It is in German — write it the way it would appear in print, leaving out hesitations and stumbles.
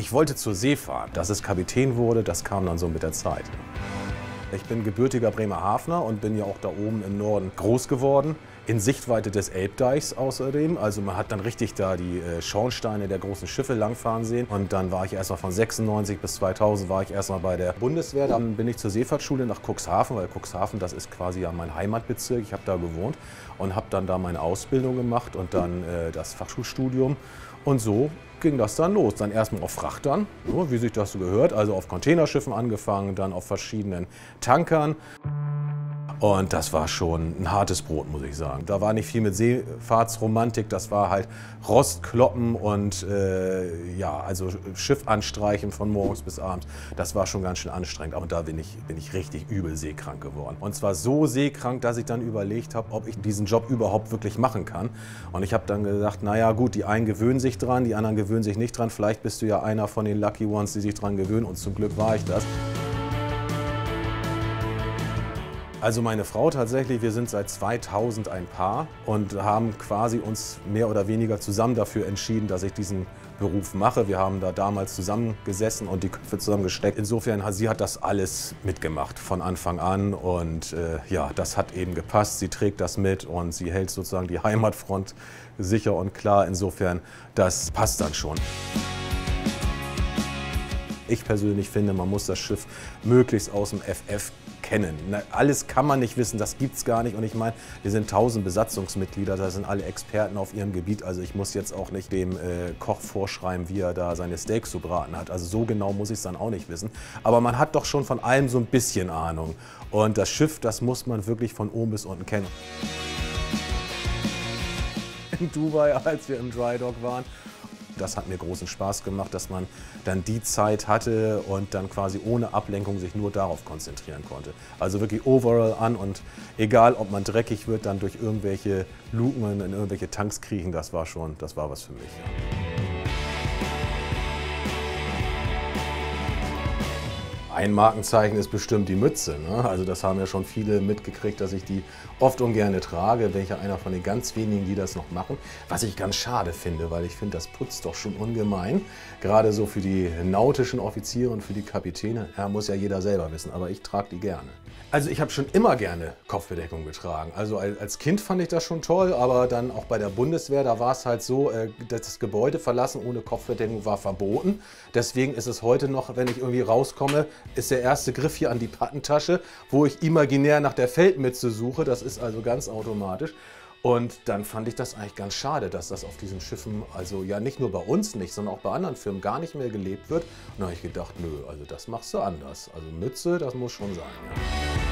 Ich wollte zur See fahren. Dass es Kapitän wurde, das kam dann so mit der Zeit. Ich bin gebürtiger Bremerhavener und bin ja auch da oben im Norden groß geworden. In Sichtweite des Elbdeichs außerdem. Also man hat dann richtig da die Schornsteine der großen Schiffe langfahren sehen. Und dann war ich erstmal von 96 bis 2000 war ich erstmal bei der Bundeswehr. Dann bin ich zur Seefahrtsschule nach Cuxhaven, weil Cuxhaven, das ist quasi ja mein Heimatbezirk. Ich habe da gewohnt und habe dann da meine Ausbildung gemacht und dann das Fachschulstudium. Und so ging das dann los. Dann erstmal auf Frachtern, so, wie sich das so gehört. Also auf Containerschiffen angefangen, dann auf verschiedenen Tankern. Und das war schon ein hartes Brot, muss ich sagen. Da war nicht viel mit Seefahrtsromantik, das war halt Rostkloppen und ja, also Schiff anstreichen von morgens bis abends. Das war schon ganz schön anstrengend. Aber da bin ich richtig übel seekrank geworden. Und zwar so seekrank, dass ich dann überlegt habe, ob ich diesen Job überhaupt wirklich machen kann. Und ich habe dann gesagt, naja gut, die einen gewöhnen sich dran, die anderen gewöhnen sich nicht dran. Vielleicht bist du ja einer von den Lucky Ones, die sich dran gewöhnen. Und zum Glück war ich das. Also meine Frau tatsächlich, wir sind seit 2000 ein Paar und haben quasi uns mehr oder weniger zusammen dafür entschieden, dass ich diesen Beruf mache. Wir haben da damals zusammengesessen und die Köpfe zusammengesteckt. Insofern, sie hat das alles mitgemacht von Anfang an und ja, das hat eben gepasst. Sie trägt das mit und sie hält sozusagen die Heimatfront sicher und klar. Insofern, das passt dann schon. Ich persönlich finde, man muss das Schiff möglichst aus dem FF kennen. Alles kann man nicht wissen, das gibt's gar nicht. Und ich meine, wir sind 1000 Besatzungsmitglieder, da sind alle Experten auf ihrem Gebiet. Also ich muss jetzt auch nicht dem Koch vorschreiben, wie er da seine Steaks zu braten hat. Also so genau muss ich es dann auch nicht wissen. Aber man hat doch schon von allem so ein bisschen Ahnung. Und das Schiff, das muss man wirklich von oben bis unten kennen. In Dubai, als wir im Dry Dock waren, das hat mir großen Spaß gemacht, dass man dann die Zeit hatte und dann quasi ohne Ablenkung sich nur darauf konzentrieren konnte. Also wirklich overall an und egal, ob man dreckig wird, dann durch irgendwelche Luken in irgendwelche Tanks kriechen, das war was für mich. Ja. Ein Markenzeichen ist bestimmt die Mütze, ne? Also das haben ja schon viele mitgekriegt, dass ich die oft und gerne trage. Bin ich ja einer von den ganz wenigen, die das noch machen. Was ich ganz schade finde, weil ich finde, das putzt doch schon ungemein. Gerade so für die nautischen Offiziere und für die Kapitäne. Ja, muss ja jeder selber wissen, aber ich trage die gerne. Also ich habe schon immer gerne Kopfbedeckung getragen. Also als Kind fand ich das schon toll, aber dann auch bei der Bundeswehr, da war es halt so, das Gebäude verlassen ohne Kopfbedeckung war verboten. Deswegen ist es heute noch, wenn ich irgendwie rauskomme, ist der erste Griff hier an die Pattentasche, wo ich imaginär nach der Feldmütze suche. Das ist also ganz automatisch. Und dann fand ich das eigentlich ganz schade, dass das auf diesen Schiffen, also ja nicht nur bei uns nicht, sondern auch bei anderen Firmen gar nicht mehr gelebt wird. Und da habe ich gedacht, nö, also das machst du anders. Also Mütze, das muss schon sein. Ja.